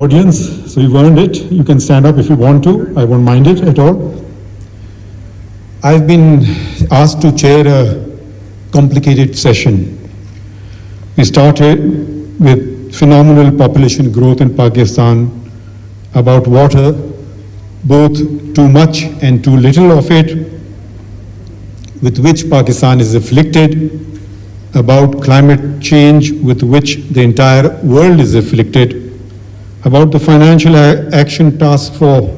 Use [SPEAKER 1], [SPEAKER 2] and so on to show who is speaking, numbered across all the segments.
[SPEAKER 1] Audience, so you've earned it. You can stand up if you want to. I won't mind it at all. I've been asked to chair a complicated session. We started with phenomenal population growth in Pakistan, about water, both too much and too little of it, with which Pakistan is afflicted, about climate change with which the entire world is afflicted, about the Financial Action Task Force,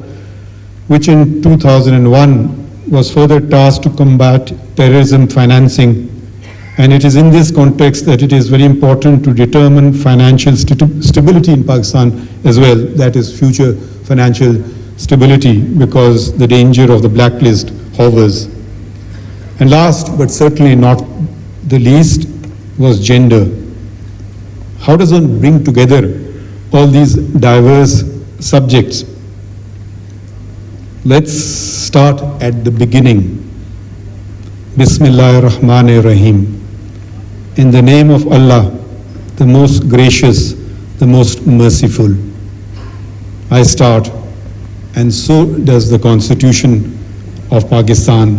[SPEAKER 1] which in 2001 was further tasked to combat terrorism financing. And it is in this context that it is very important to determine financial stability in Pakistan as well, that is future financial stability, because the danger of the blacklist hovers. And last, but certainly not the least, was gender. How does one bring together all these diverse subjects? Let's start at the beginning. Bismillahir Rahmanir Rahim. In the name of Allah, the most gracious, the most merciful. I start, and so does the Constitution of Pakistan,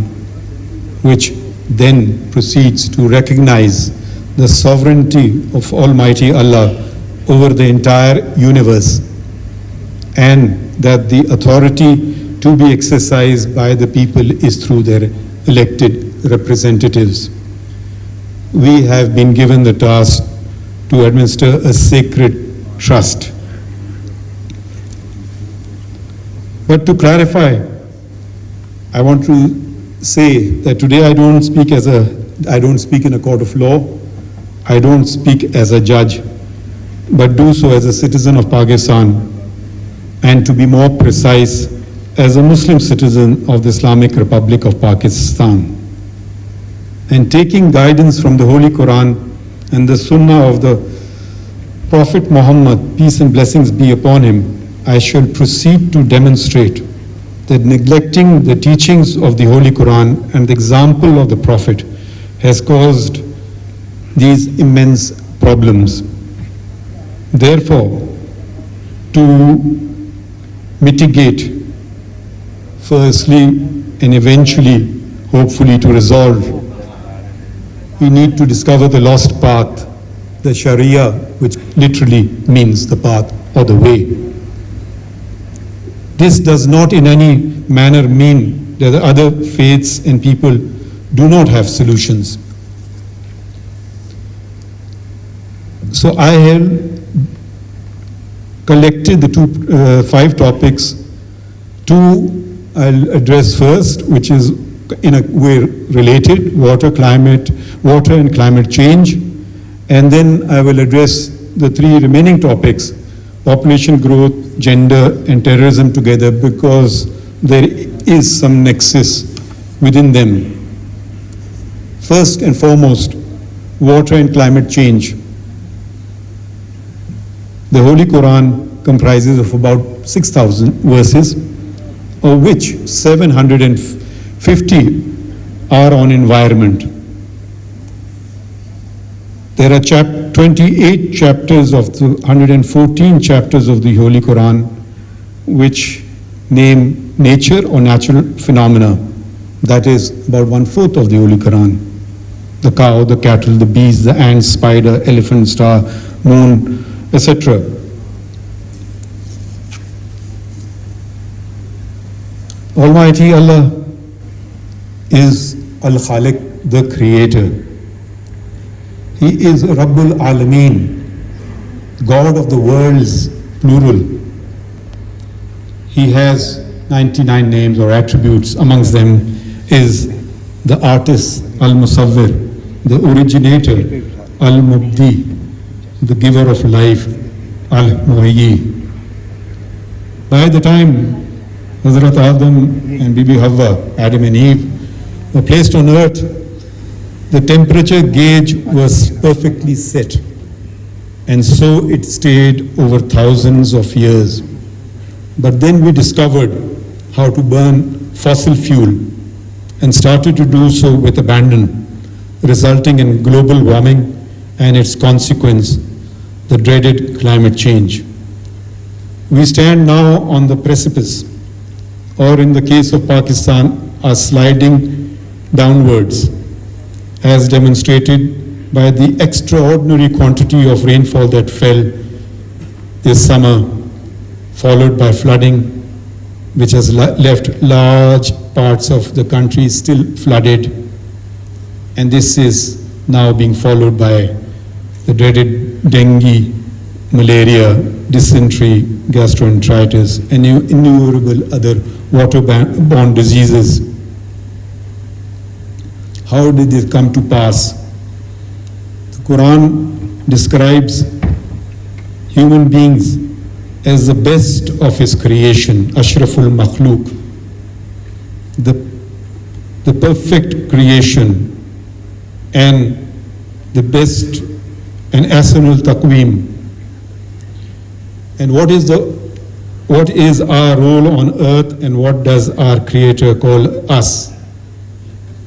[SPEAKER 1] which then proceeds to recognize the sovereignty of Almighty Allah over the entire universe, and that the authority to be exercised by the people is through their elected representatives. We have been given the task to administer a sacred trust. But to clarify, I want to say that today I don't speak in a court of law, I don't speak as a judge, but do so as a citizen of Pakistan, and to be more precise, as a Muslim citizen of the Islamic Republic of Pakistan. And taking guidance from the Holy Quran and the Sunnah of the Prophet Muhammad, peace and blessings be upon him, I shall proceed to demonstrate that neglecting the teachings of the Holy Quran and the example of the Prophet has caused these immense problems. Therefore, to mitigate, firstly, and eventually, hopefully, to resolve, we need to discover the lost path, the Sharia, which literally means the path or the way. This does not in any manner mean that the other faiths and people do not have solutions. So I have collected the five topics. Two I'll address first, which is in a way related, water and climate change. And then I will address the three remaining topics, population growth, gender, and terrorism together, because there is some nexus within them. First and foremost, water and climate change. The Holy Quran comprises of about 6,000 verses, of which 750 are on environment. There are 28 chapters of the 114 chapters of the Holy Quran which name nature or natural phenomena. That is about 1/4 of the Holy Quran. The cow, the cattle, the bees, the ant, spider, elephant, star, moon, etc. Almighty Allah is Al-Khaliq, the Creator. He is Rabbul Alameen, God of the worlds, plural. He has 99 names or attributes. Amongst them is the artist, Al-Musawwir, the originator, Al-Mubdi, the giver of life, Al-Muhayyi. By the time Hazrat Adam and Bibi Hawa, Adam and Eve, were placed on earth, the temperature gauge was perfectly set, and so it stayed over thousands of years. But then we discovered how to burn fossil fuel and started to do so with abandon, resulting in global warming and its consequence, the dreaded climate change. We stand now on the precipice, or in the case of Pakistan, are sliding downwards, as demonstrated by the extraordinary quantity of rainfall that fell this summer, followed by flooding, which has left large parts of the country still flooded. And this is now being followed by the dreaded dengue, malaria, dysentery, gastroenteritis, and innumerable other waterborne diseases. How did this come to pass? The Quran describes human beings as the best of his creation, Ashraful Makhluk, the perfect creation, and the best and Ahsanul Taqweem. And what is our role on earth, and what does our Creator call us?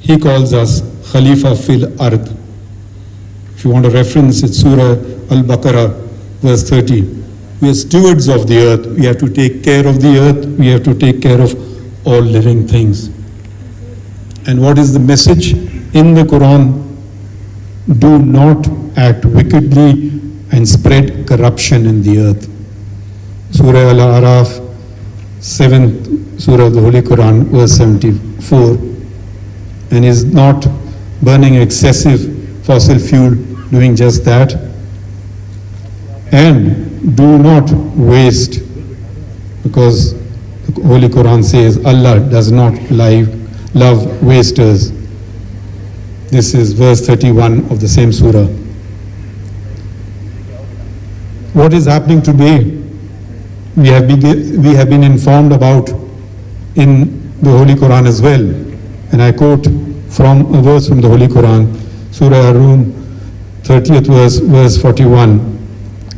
[SPEAKER 1] He calls us Khalifa fil Ard. If you want a reference, it's Surah Al-Baqarah, verse 30. We are stewards of the earth. We have to take care of the earth. We have to take care of all living things. And what is the message in the Quran? Do not act wickedly and spread corruption in the earth. Surah Al-Araf, 7th Surah of the Holy Quran, verse 74. And is not burning excessive fossil fuel doing just that? And do not waste, because the Holy Quran says Allah does not love wasters. This is verse 31 of the same surah. What is happening today? We have been informed about in the Holy Quran as well. And I quote from a verse from the Holy Quran, Surah Ar-Rum, 30th verse 41.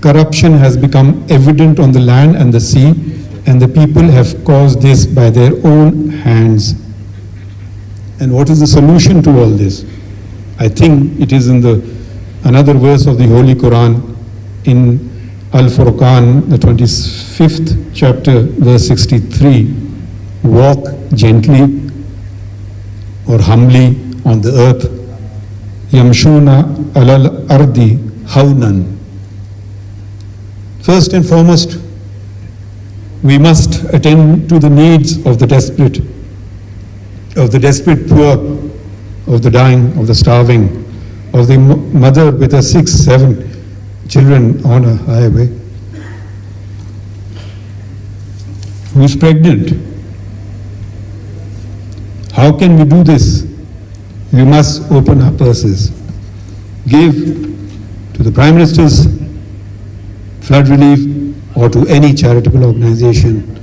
[SPEAKER 1] Corruption has become evident on the land and the sea, and the people have caused this by their own hands. And what is the solution to all this? I think it is in another verse of the Holy Quran, in Al-Furqan, the 25th chapter, verse 63. Walk gently or humbly on the earth. Yamshuna alal ardi hawnan. First and foremost, we must attend to the needs of the desperate poor, of the dying, of the starving, of the mother with her 6-7 children on a highway, who is pregnant. How can we do this? We must open our purses, give to the Prime Minister's flood relief or to any charitable organization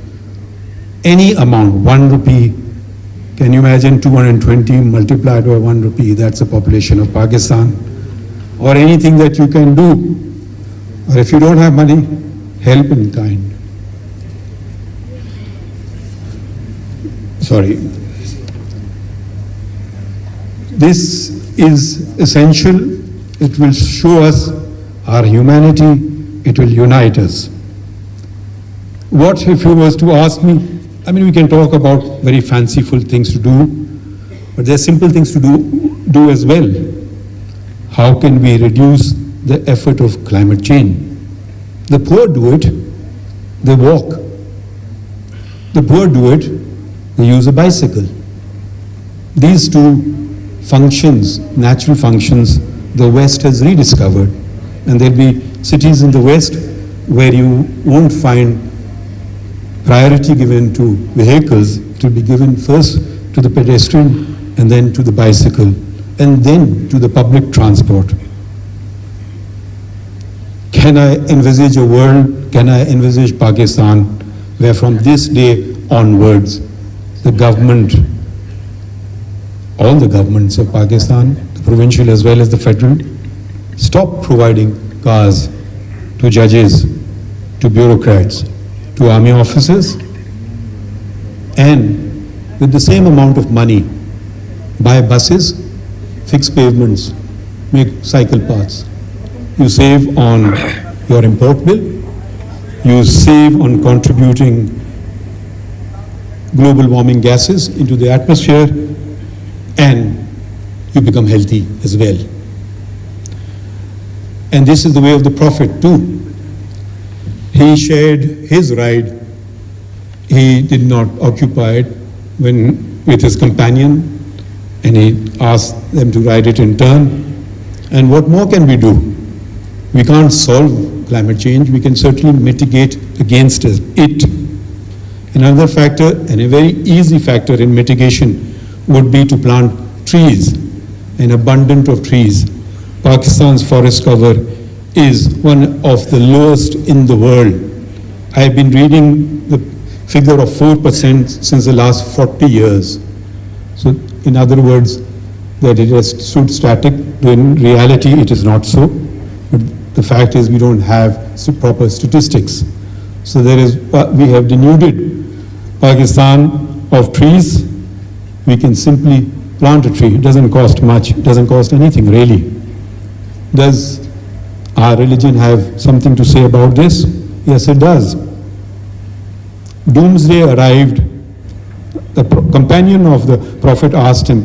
[SPEAKER 1] any amount, 1 rupee. Can you imagine 220 multiplied by 1 rupee? That's the population of Pakistan. Or anything that you can do. Or if you don't have money, help in kind. Sorry. This is essential. It will show us our humanity. It will unite us. What if you was to ask me, we can talk about very fanciful things to do, but there are simple things to do as well. How can we reduce the effort of climate change? The poor do it, they walk. The poor do it, they use a bicycle. These two functions, natural functions, the West has rediscovered. And there'll be cities in the West where you won't find priority given to vehicles. It will be given first to the pedestrian, and then to the bicycle, and then to the public transport. Can I envisage a world, can I envisage Pakistan, where from this day onwards, the government, all the governments of Pakistan, the provincial as well as the federal, stop providing cars to judges, to bureaucrats, to army officers, and with the same amount of money, buy buses, fix pavements, make cycle paths. You save on your import bill, you save on contributing global warming gases into the atmosphere, and you become healthy as well. And this is the way of the Prophet too. He shared his ride. He did not occupy it with his companion, and he asked them to ride it in turn. And what more can we do? We can't solve climate change. We can certainly mitigate against it. Another factor, and a very easy factor in mitigation, would be to plant trees, an abundance of trees. Pakistan's forest cover is one of the lowest in the world. I have been reading the figure of 4% since the last 40 years. So in other words, that it has stood static. In reality, it is not so. But the fact is we don't have proper statistics. So we have denuded Pakistan of trees. We can simply plant a tree. It doesn't cost much. It doesn't cost anything really. Does our religion have something to say about this? Yes, it does. Doomsday arrived. The companion of the Prophet asked him,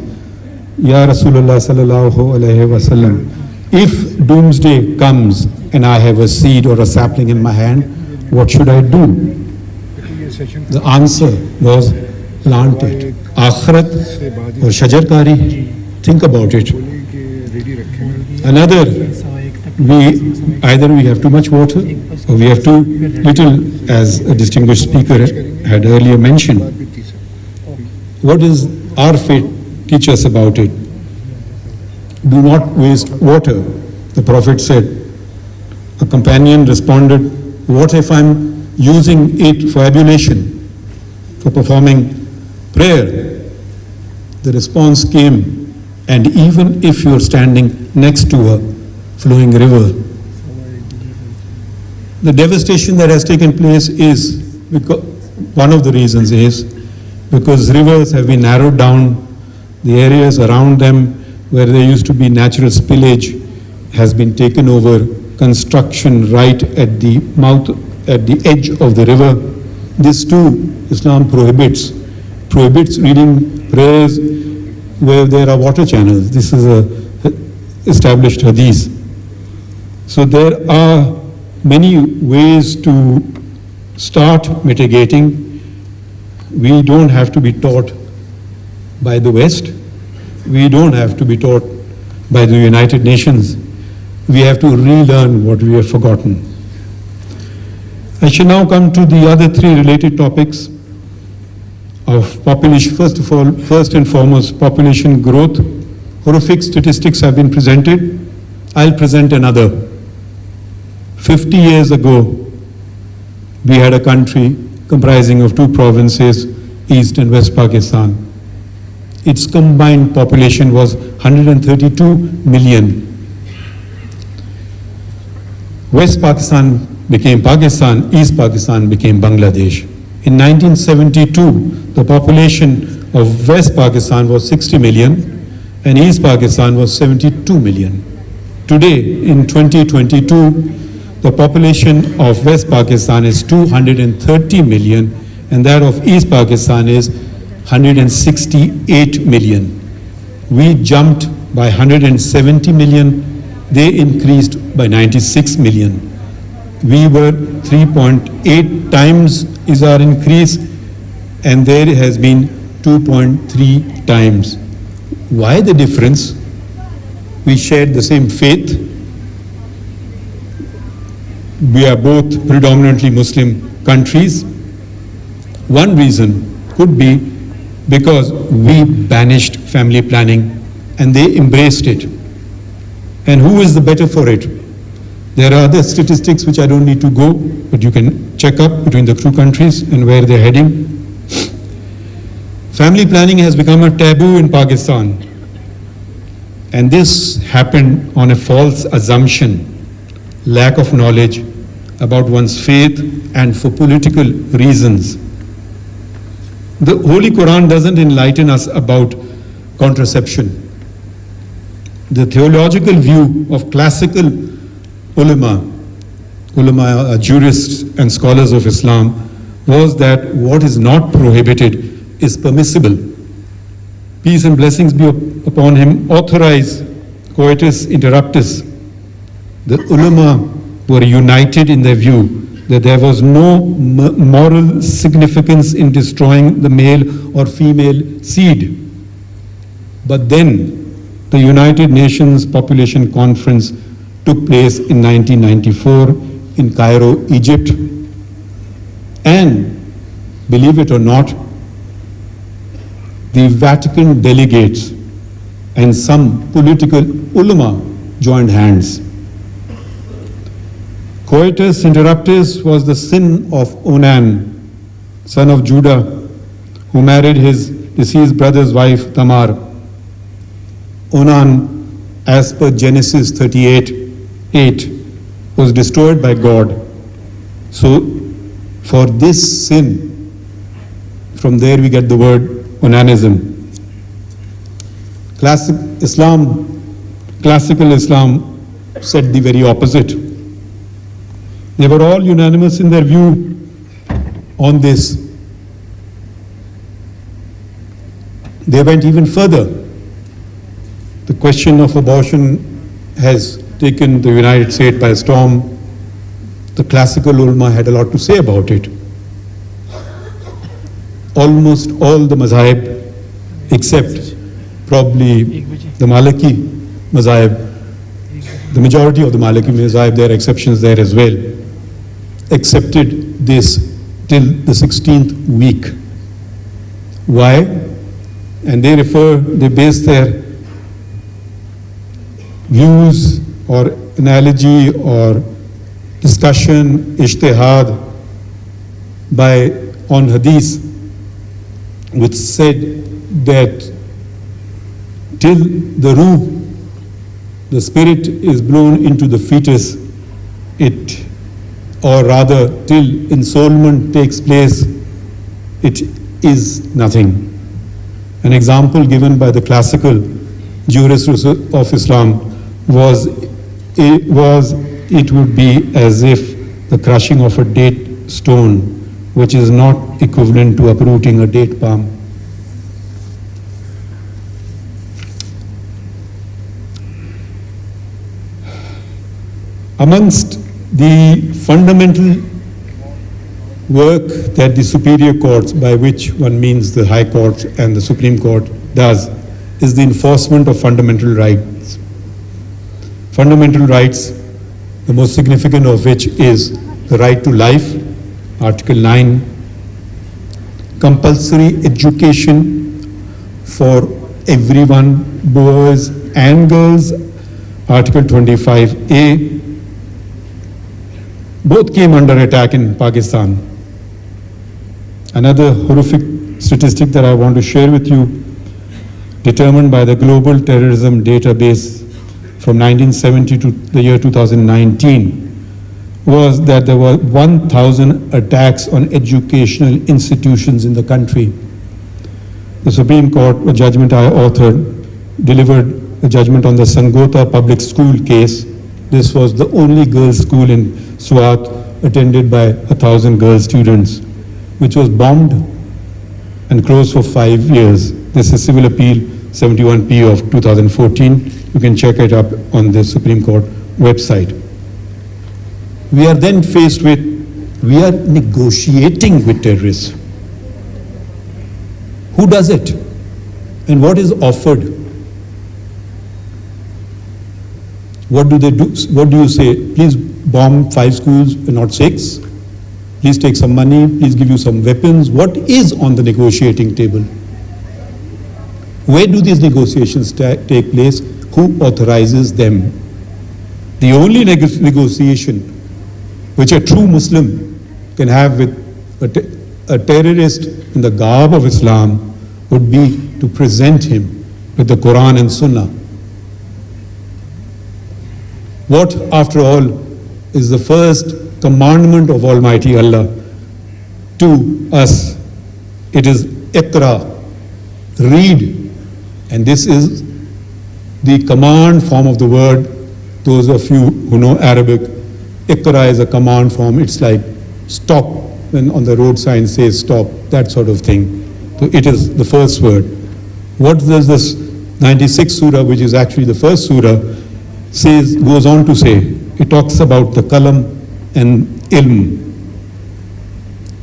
[SPEAKER 1] Ya Rasulullah sallallahu alayhi wasallam, if doomsday comes and I have a seed or a sapling in my hand, what should I do? The answer was, plant it. Akhirat or shajarkari, think about it. Another, either we have too much water or we have too little, as a distinguished speaker had earlier mentioned. What does our faith teach us about it? Do not waste water. The Prophet said. A companion responded, what if I'm using it for ablution, for performing prayer? The response came, and even if you're standing next to a flowing river. The devastation that has taken place is, because one of the reasons is because rivers have been narrowed down, the areas around them where there used to be natural spillage has been taken over, construction right at the mouth, at the edge of the river. This too, Islam prohibits reading prayers where there are water channels. This is a established hadith. So there are many ways to start mitigating. We don't have to be taught by the West. We don't have to be taught by the United Nations. We have to relearn what we have forgotten. I shall now come to the other three related topics of population. First and foremost, population growth. Horrific statistics have been presented. I'll present another. 50 years ago, we had a country comprising of two provinces, East and West Pakistan. Its combined population was 132 million. West Pakistan became Pakistan, East Pakistan became Bangladesh. In 1972, the population of West Pakistan was 60 million and East Pakistan was 72 million. Today, in 2022, the population of West Pakistan is 230 million and that of East Pakistan is 168 million. We jumped by 170 million. They increased by 96 million. We were 3.8 times is our increase, and there has been 2.3 times. Why the difference? We shared the same faith. We are both predominantly Muslim countries. One reason could be because we banished family planning and they embraced it. And who is the better for it? There are other statistics which I don't need to go, but you can check up between the two countries and where they're heading. Family planning has become a taboo in Pakistan. And this happened on a false assumption, lack of knowledge about one's faith and for political reasons. The Holy Quran doesn't enlighten us about contraception. The theological view of classical ulama ulama, jurists and scholars of Islam, was that what is not prohibited is permissible. Peace and blessings be upon him, authorize coitus interruptus. The ulama were united in their view that there was no moral significance in destroying the male or female seed. But then the United Nations Population Conference took place in 1994 in Cairo, Egypt. And believe it or not, the Vatican delegates and some political ulama joined hands. Coitus interruptus was the sin of Onan, son of Judah, who married his deceased brother's wife Tamar. Onan, as per Genesis 38:8, was destroyed by God. So, for this sin, from there we get the word onanism. Classical Islam said the very opposite. They were all unanimous in their view on this. They went even further. The question of abortion has taken the United States by storm. The classical ulama had a lot to say about it. Almost all the mazahib, except probably the Maliki mazahib, the majority of the Maliki mazahib, there are exceptions there as well, accepted this till the 16th week. Why? And they base their views or analogy or discussion, ijtihad, on hadith, which said that till the ruh, the spirit, is blown into the fetus, or rather till ensoulment takes place, it is nothing. An example given by the classical jurists of Islam was it would be as if the crushing of a date stone, which is not equivalent to uprooting a date palm. Amongst the fundamental work that the superior courts, by which one means the High Court and the Supreme Court, does, is the enforcement of fundamental rights. Fundamental rights, the most significant of which is the right to life, Article 9, compulsory education for everyone, boys and girls, Article 25A. Both came under attack in Pakistan. Another horrific statistic that I want to share with you, determined by the Global Terrorism Database from 1970 to the year 2019, was that there were 1,000 attacks on educational institutions in the country. The Supreme Court, a judgment I authored, delivered a judgment on the Sangota public school case. This was the only girls' school in Swat attended by 1,000 girl students, which was bombed and closed for 5 years. This is Civil Appeal 71P of 2014. You can check it up on the Supreme Court website. We are then faced with, we are negotiating with terrorists. Who does it? And what is offered? What do they do? What do you say? Please bomb 5 schools and not 6. Please take some money. Please give you some weapons. What is on the negotiating table? Where do these negotiations take place? Who authorizes them? The only negotiation which a true Muslim can have with a terrorist in the garb of Islam would be to present him with the Quran and Sunnah. What, after all, is the first commandment of Almighty Allah to us? It is Iqra, read. And this is the command form of the word. Those of you who know Arabic Iqra is a command form. It's like stop when on the road sign says stop, that sort of thing. So it is the first word. What does this 96th surah, which is actually the first surah, goes on to say? It talks about the kalam and ilm.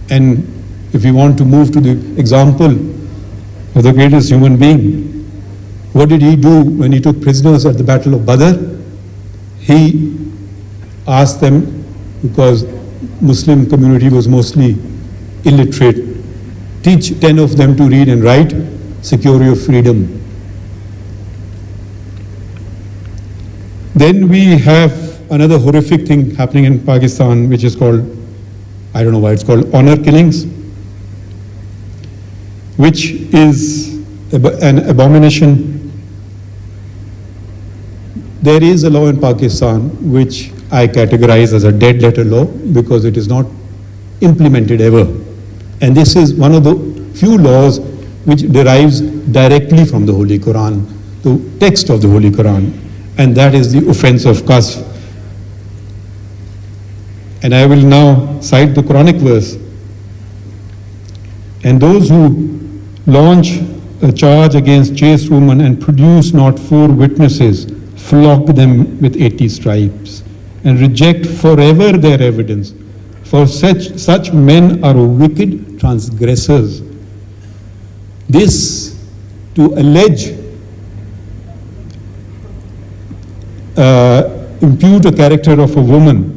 [SPEAKER 1] And if we want to move to the example of the greatest human being, what did he do when he took prisoners at the Battle of Badr? He asked them, because Muslim community was mostly illiterate, teach 10 of them to read and write, secure your freedom. Then we have another horrific thing happening in Pakistan, which is called, I don't know why it's called honor killings, which is an abomination. There is a law in Pakistan which I categorize as a dead letter law because it is not implemented ever. And this is one of the few laws which derives directly from the Holy Quran, the text of the Holy Quran, and that is the offense of qazf. And I will now cite the Quranic verse. And those who launch a charge against chaste woman and produce not 4 witnesses, flog them with 80 stripes, and reject forever their evidence. For such men are wicked transgressors. This, to allege, impute a character of a woman,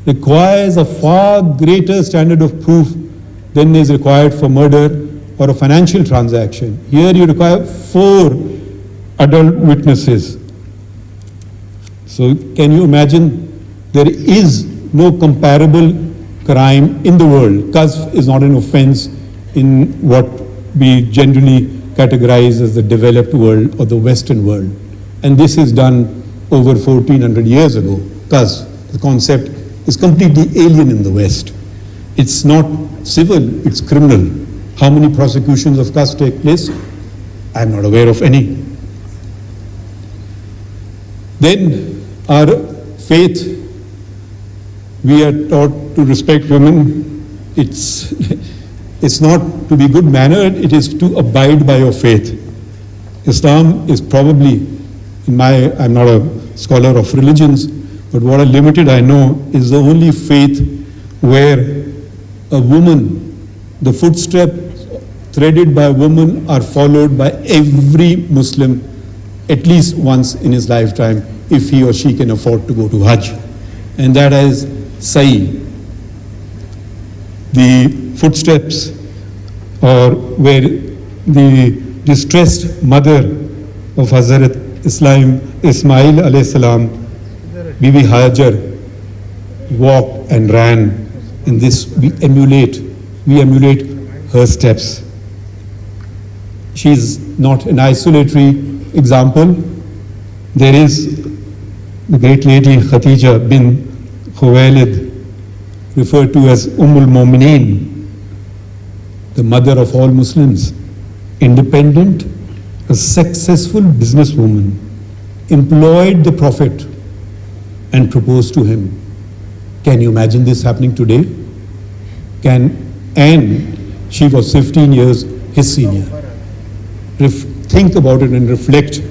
[SPEAKER 1] requires a far greater standard of proof than is required for murder or a financial transaction. Here you require 4 adult witnesses. So can you imagine? There is no comparable crime in the world. Qazf is not an offense in what we generally categorize as the developed world or the Western world. And this is done over 1400 years ago. Qazf, the concept, is completely alien in the West. It's not civil, it's criminal. How many prosecutions of qazf take place? I'm not aware of any. Then our faith, we are taught to respect women. It's not to be good mannered, it is to abide by your faith. Islam is probably, I'm not a scholar of religions, but what a limited I know is the only faith where a woman, the footsteps threaded by a woman are followed by every Muslim at least once in his lifetime, if he or she can afford to go to Hajj. And that is Sa'i. The footsteps, or where the distressed mother of Hazrat Ismail alayhi salam, Bibi Hajar, walked and ran. And this we emulate her steps. She is not an isolatory example. There is the great lady Khadija bin Khuwailid, referred to as Ummul Mu'mineen, the mother of all Muslims, independent, a successful businesswoman, employed the Prophet and proposed to him. Can you imagine this happening today? And she was 15 years his senior. Think about it and reflect.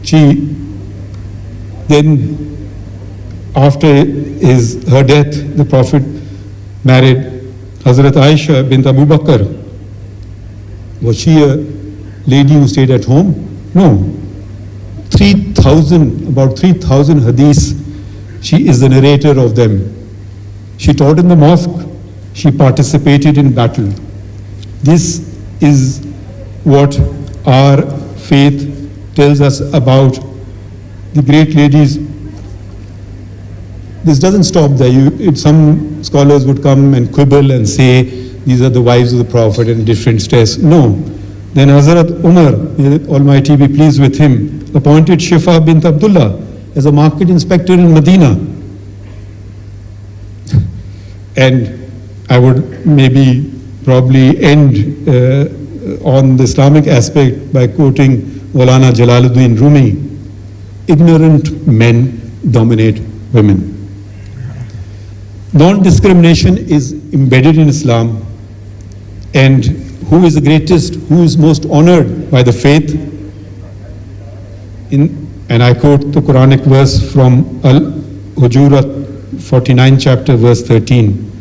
[SPEAKER 1] She then, after her death, the Prophet married Hazrat Aisha bint Abu Bakr. Was she a lady who stayed at home? No. About 3,000 hadiths. She is the narrator of them. She taught in the mosque. She participated in battle. This is what our faith tells us about the great ladies. This doesn't stop there. Some scholars would come and quibble and say these are the wives of the Prophet and different stress. No. Then Hazrat Umar, may the Almighty be pleased with him, appointed Shifa bint Abdullah as a market inspector in Medina. And I would probably end on the Islamic aspect by quoting Maulana Jalaluddin Rumi. ignorant men dominate women. Non-discrimination is embedded in Islam, and who is the greatest, who is most honored by the faith? And I quote the Quranic verse from Al-Hujurat 49 chapter verse 13.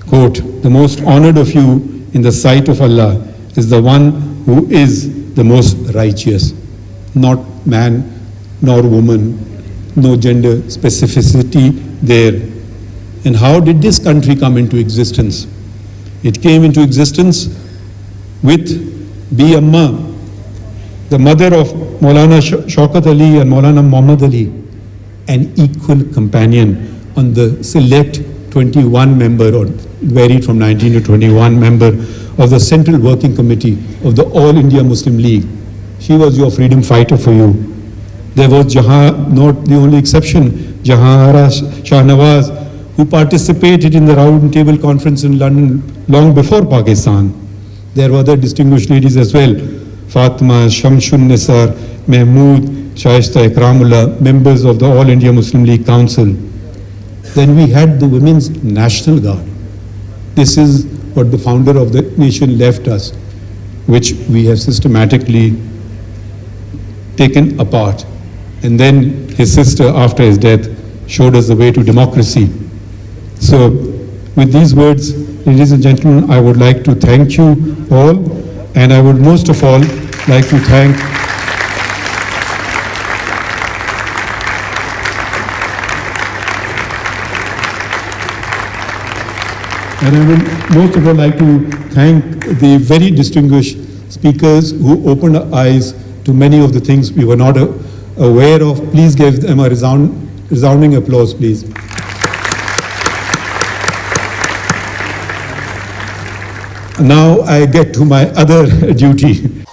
[SPEAKER 1] Quote, the most honored of you in the sight of Allah is the one who is the most righteous. Not man nor woman, no gender specificity there. And how did this country come into existence? It came into existence with Bi Amma, the mother of Maulana Shaukat Ali and Maulana Muhammad Ali, an equal companion on the select 21 member, or varied from 19 to 21 member of the Central Working Committee of the All India Muslim League. She was your freedom fighter for you. There was Jahan, not the only exception, Jahara Shahnawaz, who participated in the round table conference in London long before Pakistan. There were other distinguished ladies as well, Fatima, Shamshun Nisar, Mahmood, Shaista Ikramullah, members of the All India Muslim League Council. Then we had the Women's National Guard. This is what the founder of the nation left us, which we have systematically taken apart. And then his sister, after his death, showed us the way to democracy. So, with these words, ladies and gentlemen, I would like to thank you all, and I would most of all like to thank the very distinguished speakers who opened our eyes to many of the things we were not aware of. Please give them a resounding applause, please. Now I get to my other duty.